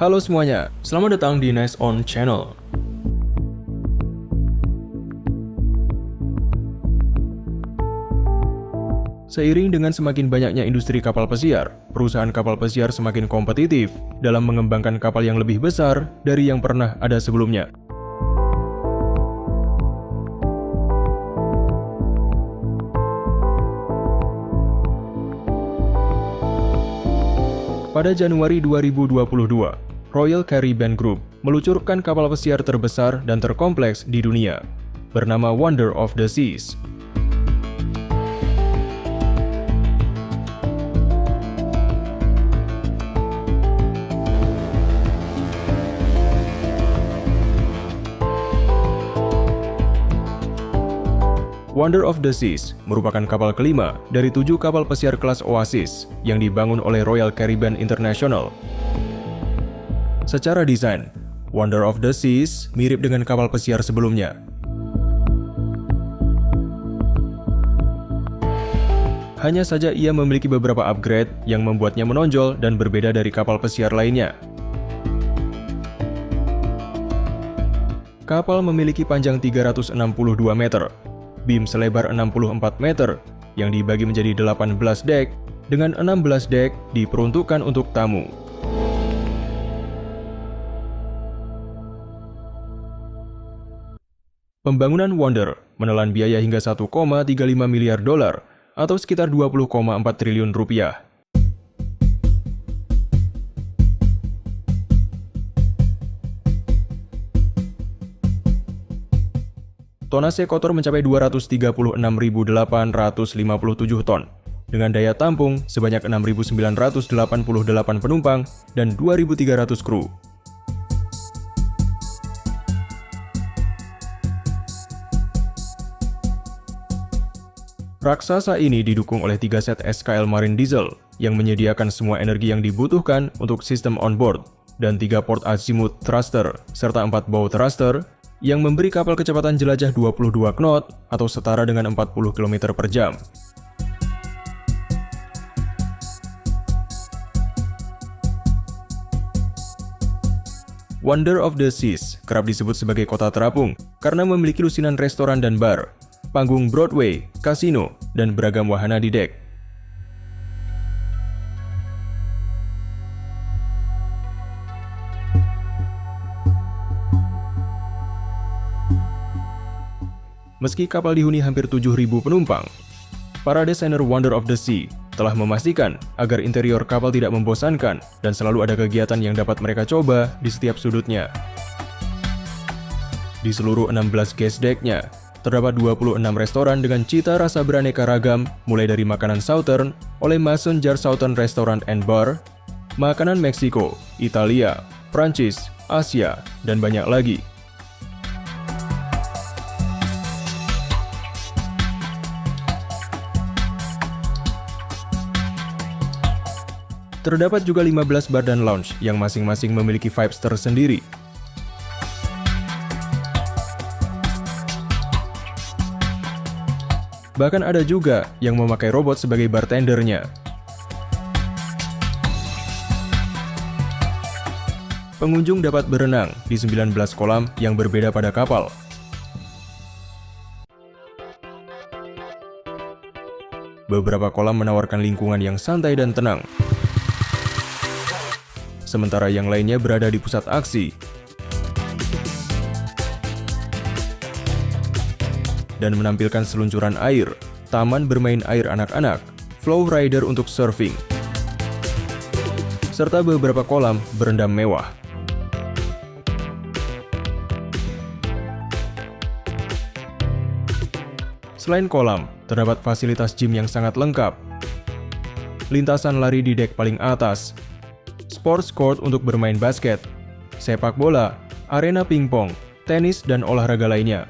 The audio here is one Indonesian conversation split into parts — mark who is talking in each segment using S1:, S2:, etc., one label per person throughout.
S1: Halo semuanya, selamat datang di Nice On Channel. Seiring dengan semakin banyaknya industri kapal pesiar, perusahaan kapal pesiar semakin kompetitif dalam mengembangkan kapal yang lebih besar dari yang pernah ada sebelumnya. Pada Januari 2022, Royal Caribbean Group meluncurkan kapal pesiar terbesar dan terkompleks di dunia, bernama Wonder of the Seas. Wonder of the Seas merupakan kapal kelima dari 7 kapal pesiar kelas Oasis yang dibangun oleh Royal Caribbean International. Secara desain, Wonder of the Seas mirip dengan kapal pesiar sebelumnya. Hanya saja ia memiliki beberapa upgrade yang membuatnya menonjol dan berbeda dari kapal pesiar lainnya. Kapal memiliki panjang 362 meter, beam selebar 64 meter yang dibagi menjadi 18 dek dengan 16 dek diperuntukkan untuk tamu. Pembangunan Wonder menelan biaya hingga 1,35 miliar dolar atau sekitar 20,4 triliun rupiah. Tonase kotor mencapai 236.857 ton, dengan daya tampung sebanyak 6.988 penumpang dan 2.300 kru. Raksasa ini didukung oleh 3 set SKL Marine Diesel yang menyediakan semua energi yang dibutuhkan untuk sistem onboard dan 3 port azimuth thruster serta 4 bow thruster yang memberi kapal kecepatan jelajah 22 knot atau setara dengan 40 km per jam. Wonder of the Seas kerap disebut sebagai kota terapung karena memiliki lusinan restoran dan bar, panggung Broadway, kasino, dan beragam wahana di dek. Meski kapal dihuni hampir 7.000 penumpang, para desainer Wonder of the Sea telah memastikan agar interior kapal tidak membosankan dan selalu ada kegiatan yang dapat mereka coba di setiap sudutnya. Di seluruh 16 guest deck-nya, terdapat 26 restoran dengan cita rasa beraneka ragam, mulai dari makanan Southern oleh Mason Jar Southern Restaurant and Bar, makanan Meksiko, Italia, Prancis, Asia, dan banyak lagi. Terdapat juga 15 bar dan lounge yang masing-masing memiliki vibes tersendiri. Bahkan ada juga yang memakai robot sebagai bartendernya. Pengunjung dapat berenang di 19 kolam yang berbeda pada kapal. Beberapa kolam menawarkan lingkungan yang santai dan tenang, sementara yang lainnya berada di pusat aksi dan menampilkan seluncuran air, taman bermain air anak-anak, flow rider untuk surfing, serta beberapa kolam berendam mewah. Selain kolam, terdapat fasilitas gym yang sangat lengkap, lintasan lari di dek paling atas, sports court untuk bermain basket, sepak bola, arena pingpong, tenis, dan olahraga lainnya.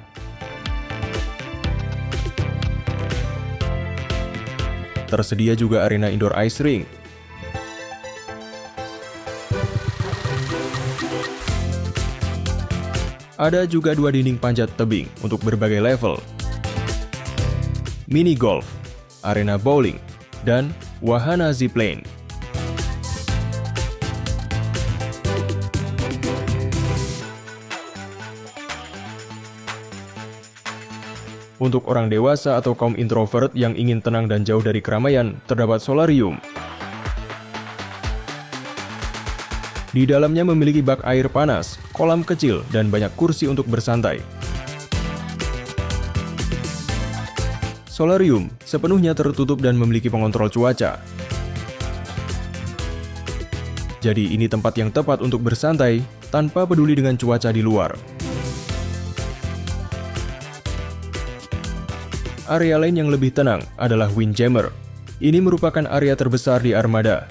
S1: Tersedia juga arena indoor ice rink. Ada juga 2 dinding panjat tebing untuk berbagai level, mini golf, arena bowling, dan wahana zipline. Untuk orang dewasa atau kaum introvert yang ingin tenang dan jauh dari keramaian, terdapat solarium. Di dalamnya memiliki bak air panas, kolam kecil, dan banyak kursi untuk bersantai. Solarium sepenuhnya tertutup dan memiliki pengontrol cuaca. Jadi ini tempat yang tepat untuk bersantai tanpa peduli dengan cuaca di luar. Area lain yang lebih tenang adalah Windjammer. Ini merupakan area terbesar di armada.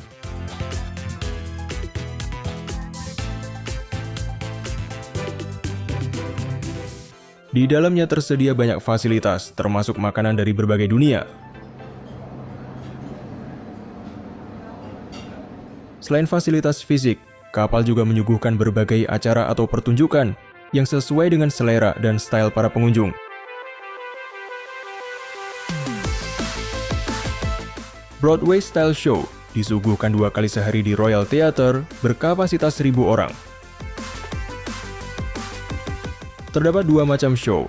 S1: Di dalamnya tersedia banyak fasilitas, termasuk makanan dari berbagai dunia. Selain fasilitas fisik, kapal juga menyuguhkan berbagai acara atau pertunjukan yang sesuai dengan selera dan style para pengunjung. Broadway Style Show disuguhkan 2 kali sehari di Royal Theatre berkapasitas 1.000 orang. Terdapat 2 macam show.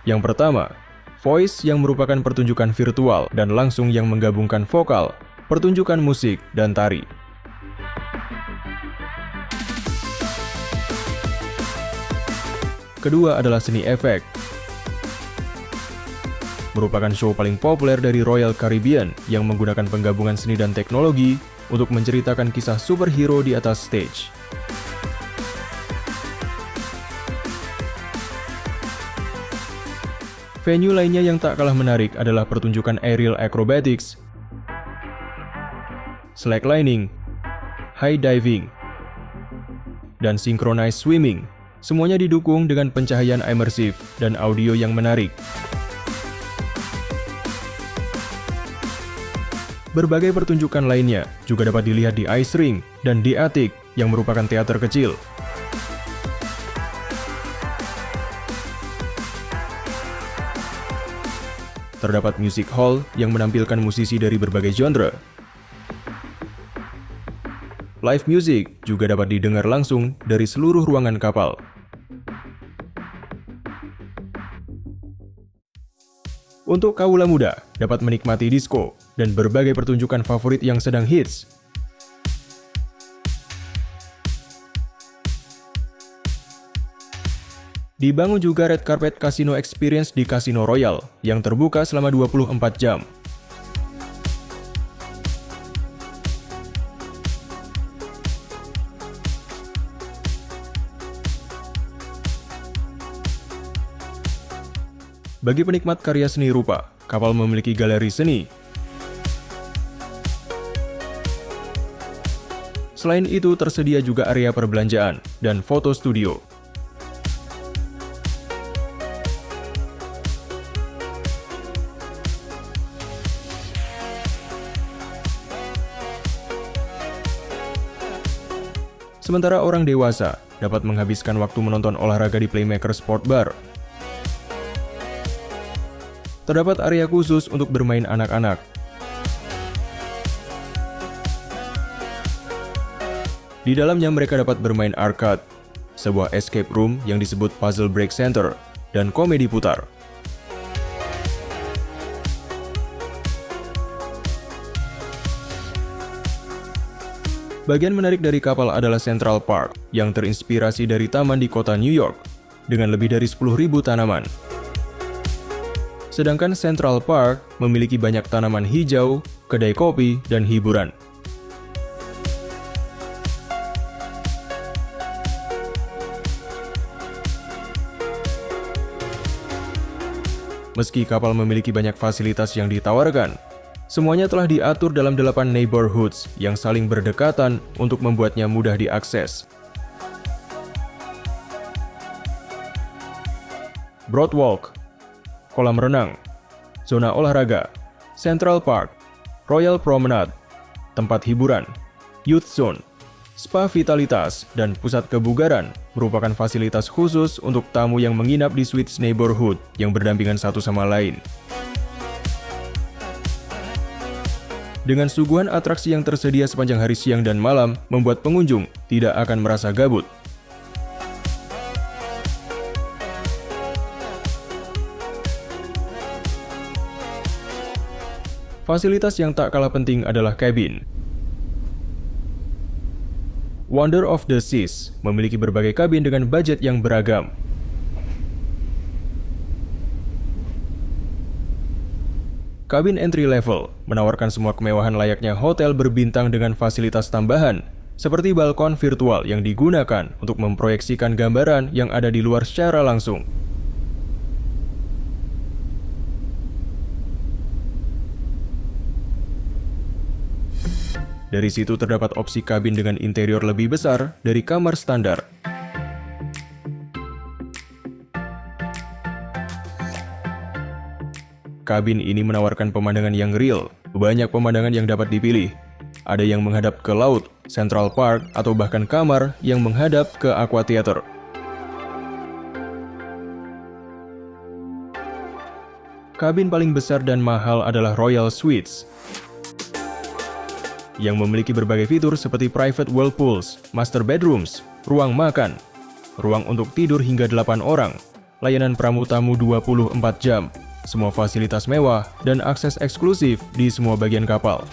S1: Yang pertama, Voice yang merupakan pertunjukan virtual dan langsung yang menggabungkan vokal, pertunjukan musik, dan tari. Kedua adalah seni efek. Merupakan show paling populer dari Royal Caribbean yang menggunakan penggabungan seni dan teknologi untuk menceritakan kisah superhero di atas stage. Venue lainnya yang tak kalah menarik adalah pertunjukan aerial acrobatics, slacklining, high diving, dan synchronized swimming. Semuanya didukung dengan pencahayaan imersif dan audio yang menarik. Berbagai pertunjukan lainnya juga dapat dilihat di Ice Ring dan di Attic yang merupakan teater kecil. Terdapat music hall yang menampilkan musisi dari berbagai genre. Live music juga dapat didengar langsung dari seluruh ruangan kapal. Untuk kaula muda, dapat menikmati disco dan berbagai pertunjukan favorit yang sedang hits. Dibangun juga Red Carpet Casino Experience di Casino Royal yang terbuka selama 24 jam. Bagi penikmat karya seni rupa, kapal memiliki galeri seni. Selain itu, tersedia juga area perbelanjaan dan foto studio. Sementara orang dewasa dapat menghabiskan waktu menonton olahraga di Playmaker Sport Bar. Terdapat area khusus untuk bermain anak-anak. Di dalamnya mereka dapat bermain arcade, sebuah escape room yang disebut Puzzle Break Center, dan komedi putar. Bagian menarik dari kapal adalah Central Park yang terinspirasi dari taman di kota New York dengan lebih dari 10.000 tanaman. Sedangkan Central Park memiliki banyak tanaman hijau, kedai kopi, dan hiburan. Meski kapal memiliki banyak fasilitas yang ditawarkan, semuanya telah diatur dalam 8 neighborhoods yang saling berdekatan untuk membuatnya mudah diakses. Boardwalk, kolam renang, zona olahraga, Central Park, Royal Promenade, tempat hiburan, Youth Zone, Spa Vitalitas, dan pusat kebugaran merupakan fasilitas khusus untuk tamu yang menginap di suites neighborhood yang berdampingan satu sama lain. Dengan suguhan atraksi yang tersedia sepanjang hari siang dan malam, membuat pengunjung tidak akan merasa gabut. Fasilitas yang tak kalah penting adalah kabin. Wonder of the Seas memiliki berbagai kabin dengan budget yang beragam. Kabin entry level menawarkan semua kemewahan layaknya hotel berbintang dengan fasilitas tambahan, seperti balkon virtual yang digunakan untuk memproyeksikan gambaran yang ada di luar secara langsung. Dari situ terdapat opsi kabin dengan interior lebih besar dari kamar standar. Kabin ini menawarkan pemandangan yang real, banyak pemandangan yang dapat dipilih. Ada yang menghadap ke laut, Central Park, atau bahkan kamar yang menghadap ke Aqua Theater. Kabin paling besar dan mahal adalah Royal Suites, yang memiliki berbagai fitur seperti private whirlpools, master bedrooms, ruang makan, ruang untuk tidur hingga 8 orang, layanan pramu-tamu 24 jam, semua fasilitas mewah, dan akses eksklusif di semua bagian kapal.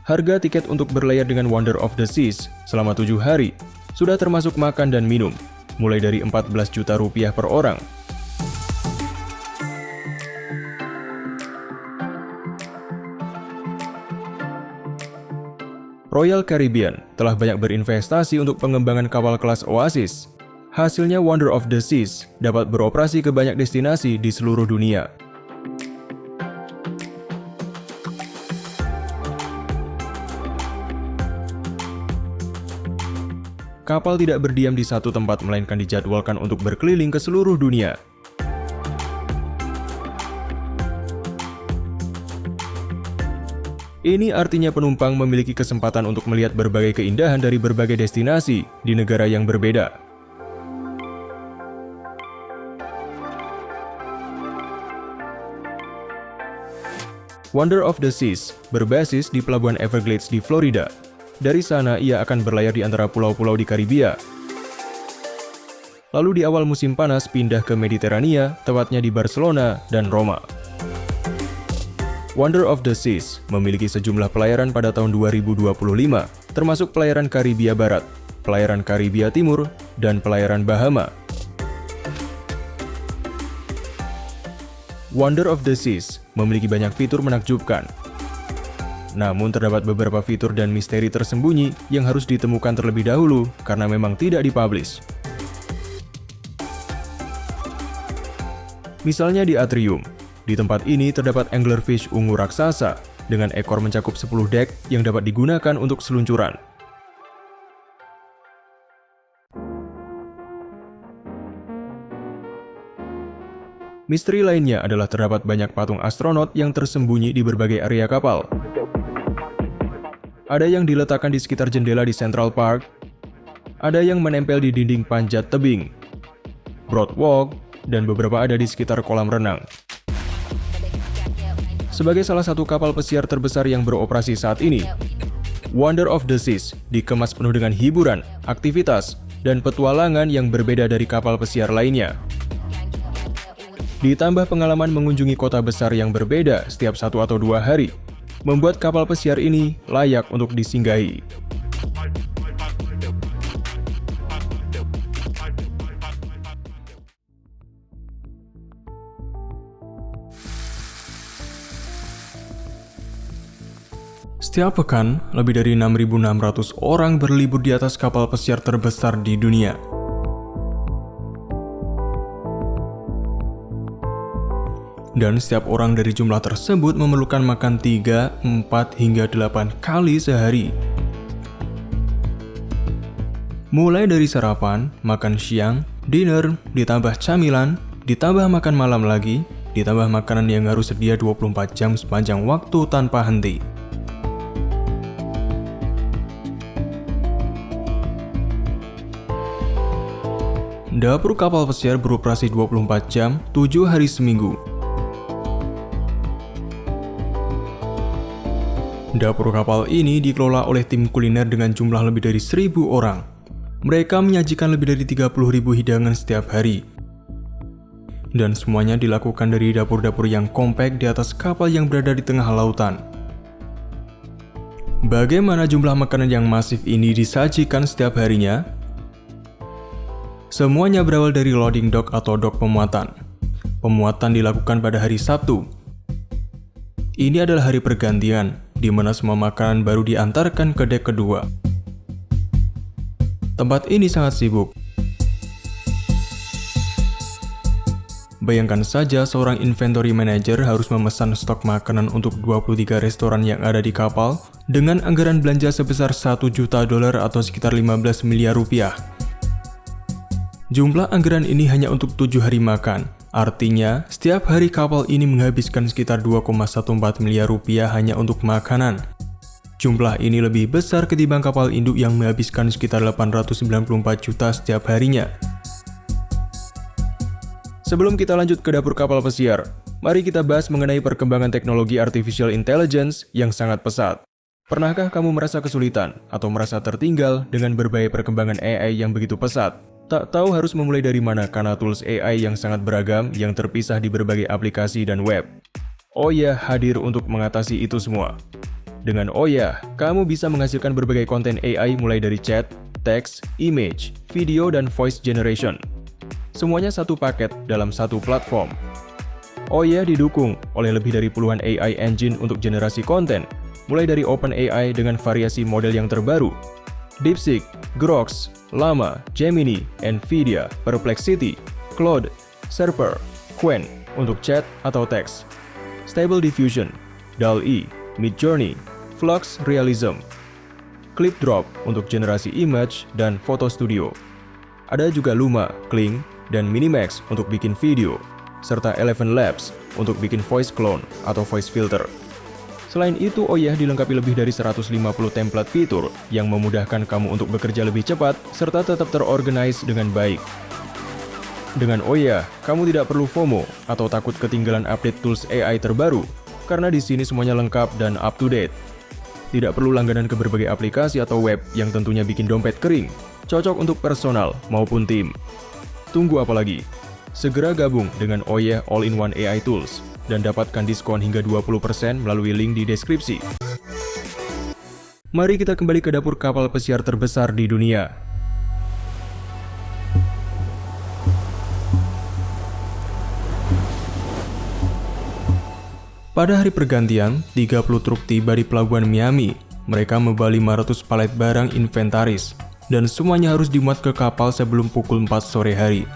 S1: Harga tiket untuk berlayar dengan Wonder of the Seas selama 7 hari sudah termasuk makan dan minum, mulai dari 14 juta rupiah per orang. Royal Caribbean telah banyak berinvestasi untuk pengembangan kapal kelas Oasis. Hasilnya Wonder of the Seas dapat beroperasi ke banyak destinasi di seluruh dunia. Kapal tidak berdiam di satu tempat melainkan dijadwalkan untuk berkeliling ke seluruh dunia. Ini artinya penumpang memiliki kesempatan untuk melihat berbagai keindahan dari berbagai destinasi di negara yang berbeda. Wonder of the Seas berbasis di Pelabuhan Everglades di Florida. Dari sana ia akan berlayar di antara pulau-pulau di Karibia. Lalu di awal musim panas pindah ke Mediterania, tepatnya di Barcelona dan Roma. Wonder of the Seas memiliki sejumlah pelayaran pada tahun 2025, termasuk pelayaran Karibia Barat, pelayaran Karibia Timur, dan pelayaran Bahama. Wonder of the Seas memiliki banyak fitur menakjubkan. Namun terdapat beberapa fitur dan misteri tersembunyi yang harus ditemukan terlebih dahulu karena memang tidak dipublish. Misalnya di atrium. Di tempat ini terdapat anglerfish ungu raksasa dengan ekor mencakup 10 dek yang dapat digunakan untuk seluncuran. Misteri lainnya adalah terdapat banyak patung astronot yang tersembunyi di berbagai area kapal. Ada yang diletakkan di sekitar jendela di Central Park, ada yang menempel di dinding panjat tebing, Broadwalk, dan beberapa ada di sekitar kolam renang. Sebagai salah satu kapal pesiar terbesar yang beroperasi saat ini, Wonder of the Seas dikemas penuh dengan hiburan, aktivitas, dan petualangan yang berbeda dari kapal pesiar lainnya. Ditambah pengalaman mengunjungi kota besar yang berbeda setiap 1 atau 2 hari, membuat kapal pesiar ini layak untuk disinggahi. Setiap pekan, lebih dari 6.600 orang berlibur di atas kapal pesiar terbesar di dunia. Dan setiap orang dari jumlah tersebut memerlukan makan 3, 4, hingga 8 kali sehari. Mulai dari sarapan, makan siang, dinner, ditambah camilan, ditambah makan malam lagi, ditambah makanan yang harus sedia 24 jam sepanjang waktu tanpa henti. Dapur kapal pesiar beroperasi 24 jam, 7 hari seminggu. Dapur kapal ini dikelola oleh tim kuliner dengan jumlah lebih dari 1.000 orang. Mereka menyajikan lebih dari 30.000 hidangan setiap hari. dan semuanya dilakukan dari dapur-dapur yang kompak di atas kapal yang berada di tengah lautan. Bagaimana jumlah makanan yang masif ini disajikan setiap harinya? Semuanya berawal dari loading dock atau dock pemuatan. Pemuatan dilakukan pada hari Sabtu. Ini adalah hari pergantian, di mana semua makanan baru diantarkan ke dek kedua. Tempat ini sangat sibuk. Bayangkan saja seorang inventory manager harus memesan stok makanan untuk 23 restoran yang ada di kapal dengan anggaran belanja sebesar $1 juta atau sekitar 15 miliar rupiah. Jumlah anggaran ini hanya untuk 7 hari makan. Artinya, setiap hari kapal ini menghabiskan sekitar 2,14 miliar rupiah hanya untuk makanan. Jumlah ini lebih besar ketimbang kapal induk yang menghabiskan sekitar 894 juta setiap harinya. Sebelum kita lanjut ke dapur kapal pesiar, mari kita bahas mengenai perkembangan teknologi artificial intelligence yang sangat pesat. Pernahkah kamu merasa kesulitan atau merasa tertinggal dengan berbagai perkembangan AI yang begitu pesat? Tak tahu harus memulai dari mana karena tools AI yang sangat beragam yang terpisah di berbagai aplikasi dan web. Oya hadir untuk mengatasi itu semua. Dengan Oya, kamu bisa menghasilkan berbagai konten AI mulai dari chat, teks, image, video, dan voice generation. Semuanya satu paket dalam satu platform. Oya didukung oleh lebih dari puluhan AI engine untuk generasi konten, mulai dari OpenAI dengan variasi model yang terbaru, DeepSeek, Grok, Llama, Gemini, Nvidia, Perplexity, Claude, Serper, Qwen untuk chat atau teks, Stable Diffusion, DALL-E, Midjourney, Flux Realism, ClipDrop untuk generasi image dan foto studio. Ada juga Luma, Kling, dan Minimax untuk bikin video, serta Eleven Labs untuk bikin voice clone atau voice filter. Selain itu, Oya dilengkapi lebih dari 150 template fitur yang memudahkan kamu untuk bekerja lebih cepat serta tetap terorganize dengan baik. Dengan Oya, kamu tidak perlu FOMO atau takut ketinggalan update tools AI terbaru, karena di sini semuanya lengkap dan up to date. Tidak perlu langganan ke berbagai aplikasi atau web yang tentunya bikin dompet kering, cocok untuk personal maupun tim. Tunggu apa lagi? Segera gabung dengan Oya All-in-One AI Tools dan dapatkan diskon hingga 20% melalui link di deskripsi. Mari kita kembali ke dapur kapal pesiar terbesar di dunia. Pada hari pergantian, 30 truk tiba di pelabuhan Miami. Mereka membawa 500 palet barang inventaris, dan semuanya harus dimuat ke kapal sebelum pukul 4 sore hari.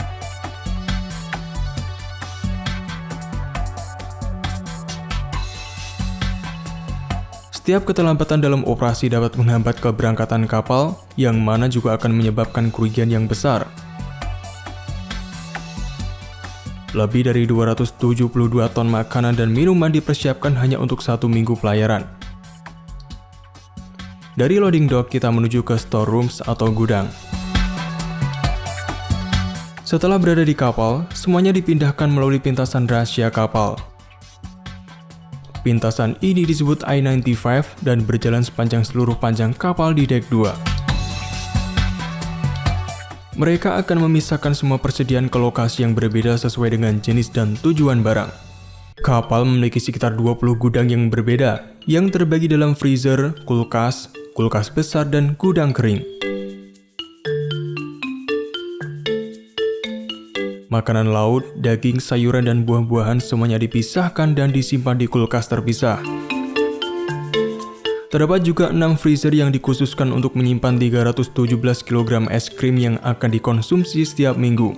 S1: Setiap keterlambatan dalam operasi dapat menghambat keberangkatan kapal, yang mana juga akan menyebabkan kerugian yang besar. Lebih dari 272 ton makanan dan minuman dipersiapkan hanya untuk 1 minggu pelayaran. Dari loading dock kita menuju ke storerooms atau gudang. Setelah berada di kapal, semuanya dipindahkan melalui pintasan rahasia kapal. Pintasan ini disebut I-95 dan berjalan sepanjang seluruh panjang kapal di dek 2. Mereka akan memisahkan semua persediaan ke lokasi yang berbeda sesuai dengan jenis dan tujuan barang. Kapal memiliki sekitar 20 gudang yang berbeda, yang terbagi dalam freezer, kulkas, kulkas besar, dan gudang kering. Makanan laut, daging, sayuran, dan buah-buahan semuanya dipisahkan dan disimpan di kulkas terpisah. Terdapat juga 6 freezer yang dikhususkan untuk menyimpan 317 kg es krim yang akan dikonsumsi setiap minggu.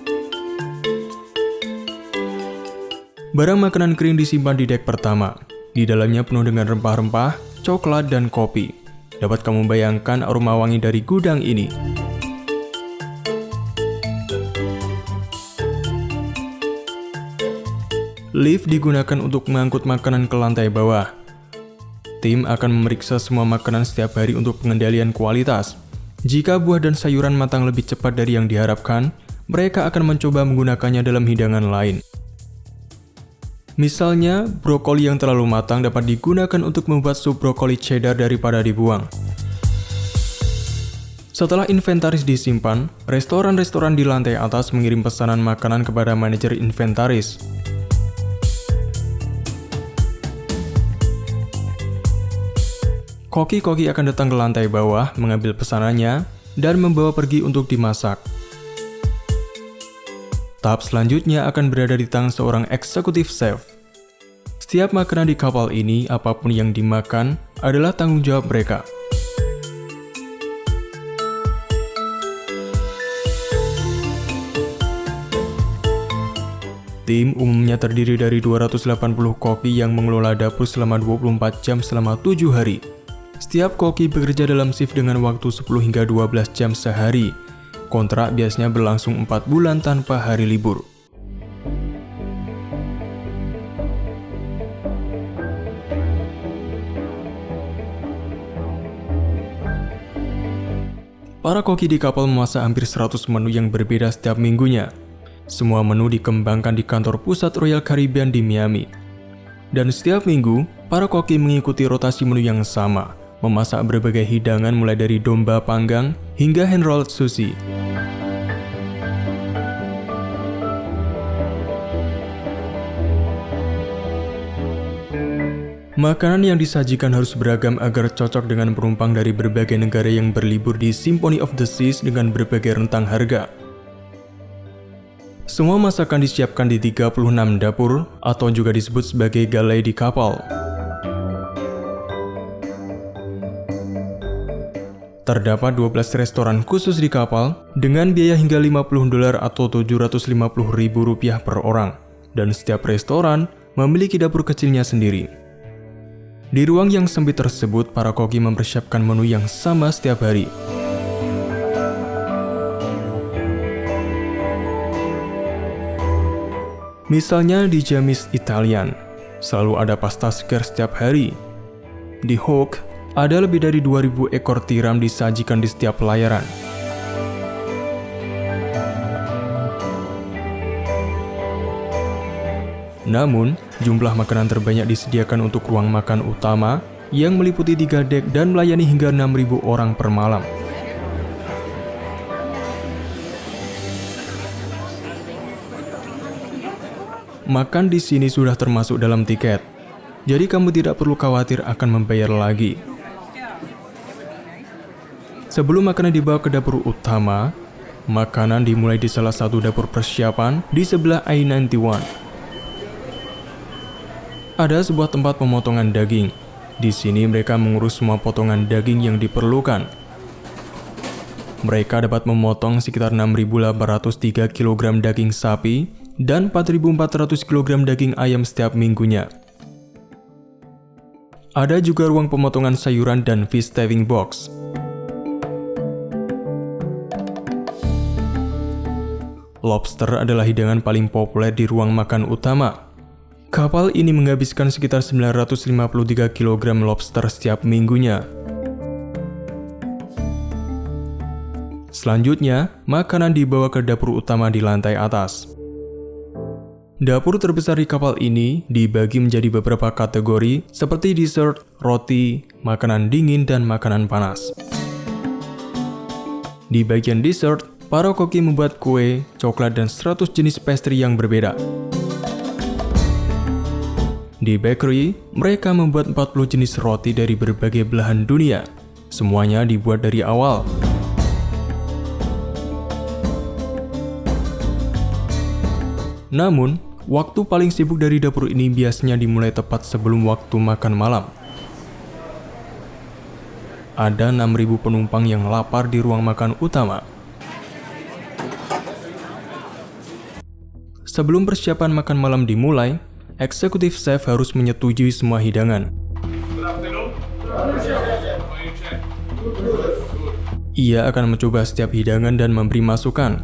S1: Barang makanan kering disimpan di dek pertama. Di dalamnya penuh dengan rempah-rempah, coklat, dan kopi. Dapat kamu bayangkan aroma wangi dari gudang ini. Lift digunakan untuk mengangkut makanan ke lantai bawah. Tim akan memeriksa semua makanan setiap hari untuk pengendalian kualitas. Jika buah dan sayuran matang lebih cepat dari yang diharapkan, mereka akan mencoba menggunakannya dalam hidangan lain. Misalnya, brokoli yang terlalu matang dapat digunakan untuk membuat sup brokoli cheddar daripada dibuang. Setelah inventaris disimpan, restoran-restoran di lantai atas mengirim pesanan makanan kepada manajer inventaris. Koki-koki akan datang ke lantai bawah, mengambil pesanannya, dan membawa pergi untuk dimasak. Tahap selanjutnya akan berada di tangan seorang eksekutif chef. Setiap makanan di kapal ini, apapun yang dimakan, adalah tanggung jawab mereka. Tim umumnya terdiri dari 280 koki yang mengelola dapur selama 24 jam selama 7 hari. Setiap koki bekerja dalam shift dengan waktu 10 hingga 12 jam sehari. Kontrak biasanya berlangsung 4 bulan tanpa hari libur. Para koki di kapal memasak hampir 100 menu yang berbeda setiap minggunya. Semua menu dikembangkan di kantor pusat Royal Caribbean di Miami. Dan setiap minggu, para koki mengikuti rotasi menu yang sama, memasak berbagai hidangan mulai dari domba panggang hingga hand-rolled sushi. Makanan yang disajikan harus beragam agar cocok dengan penumpang dari berbagai negara yang berlibur di Symphony of the Seas dengan berbagai rentang harga. Semua masakan disiapkan di 36 dapur atau juga disebut sebagai galai di kapal. Terdapat 12 restoran khusus di kapal dengan biaya hingga $50 atau Rp750.000 per orang, dan setiap restoran memiliki dapur kecilnya sendiri. Di ruang yang sempit tersebut, para koki mempersiapkan menu yang sama setiap hari. Misalnya di Jamis Italian, selalu ada pasta segar setiap hari. Di Hawk, ada lebih dari 2.000 ekor tiram disajikan di setiap pelayaran. Namun, jumlah makanan terbanyak disediakan untuk ruang makan utama yang meliputi 3 dek dan melayani hingga 6.000 orang per malam. Makan di sini sudah termasuk dalam tiket, jadi kamu tidak perlu khawatir akan membayar lagi. Sebelum makanan dibawa ke dapur utama, makanan dimulai di salah satu dapur persiapan di sebelah I-91. Ada sebuah tempat pemotongan daging. Di sini mereka mengurus semua potongan daging yang diperlukan. Mereka dapat memotong sekitar 6.803 kg daging sapi dan 4.400 kg daging ayam setiap minggunya. Ada juga ruang pemotongan sayuran dan fish stewing box. Lobster adalah hidangan paling populer di ruang makan utama. Kapal ini menghabiskan sekitar 953 kg lobster setiap minggunya. Selanjutnya, makanan dibawa ke dapur utama di lantai atas. Dapur terbesar di kapal ini dibagi menjadi beberapa kategori seperti dessert, roti, makanan dingin, dan makanan panas. Di bagian dessert, para koki membuat kue, coklat, dan 100 jenis pastry yang berbeda. Di bakery, mereka membuat 40 jenis roti dari berbagai belahan dunia. Semuanya dibuat dari awal. Namun, waktu paling sibuk dari dapur ini biasanya dimulai tepat sebelum waktu makan malam. Ada 6.000 penumpang yang lapar di ruang makan utama. Sebelum persiapan makan malam dimulai, eksekutif chef harus menyetujui semua hidangan. Ia akan mencoba setiap hidangan dan memberi masukan.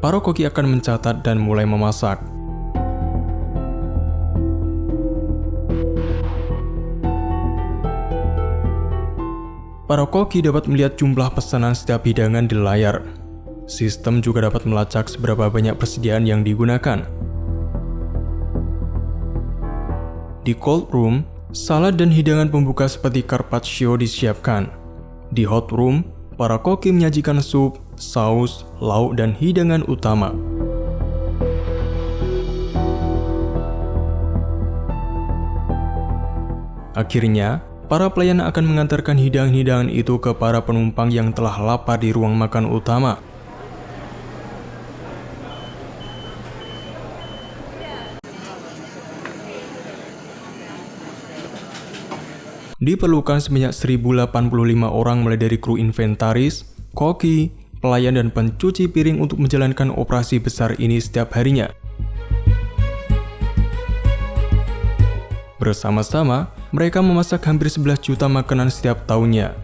S1: Para koki akan mencatat dan mulai memasak. Para koki dapat melihat jumlah pesanan setiap hidangan di layar. Sistem juga dapat melacak seberapa banyak persediaan yang digunakan. Di cold room, salad dan hidangan pembuka seperti carpaccio disiapkan. Di hot room, para koki menyajikan sup, saus, lauk, dan hidangan utama. Akhirnya, para pelayan akan mengantarkan hidangan-hidangan itu ke para penumpang yang telah lapar di ruang makan utama. Diperlukan sebanyak 1085 orang mulai dari kru inventaris, koki, pelayan, dan pencuci piring untuk menjalankan operasi besar ini setiap harinya. Bersama-sama, mereka memasak hampir 11 juta makanan setiap tahunnya,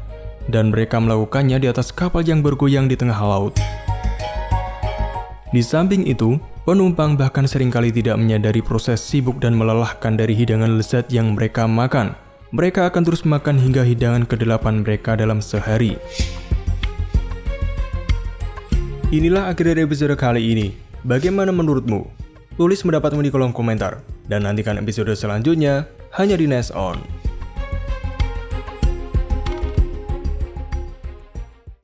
S1: dan mereka melakukannya di atas kapal yang bergoyang di tengah laut. Di samping itu, penumpang bahkan seringkali tidak menyadari proses sibuk dan melelahkan dari hidangan lezat yang mereka makan. Mereka akan terus makan hingga hidangan ke-8 mereka dalam sehari. Inilah akhir dari episode kali ini. Bagaimana menurutmu? Tulis pendapatmu di kolom komentar. Dan nantikan episode selanjutnya hanya di Nest On.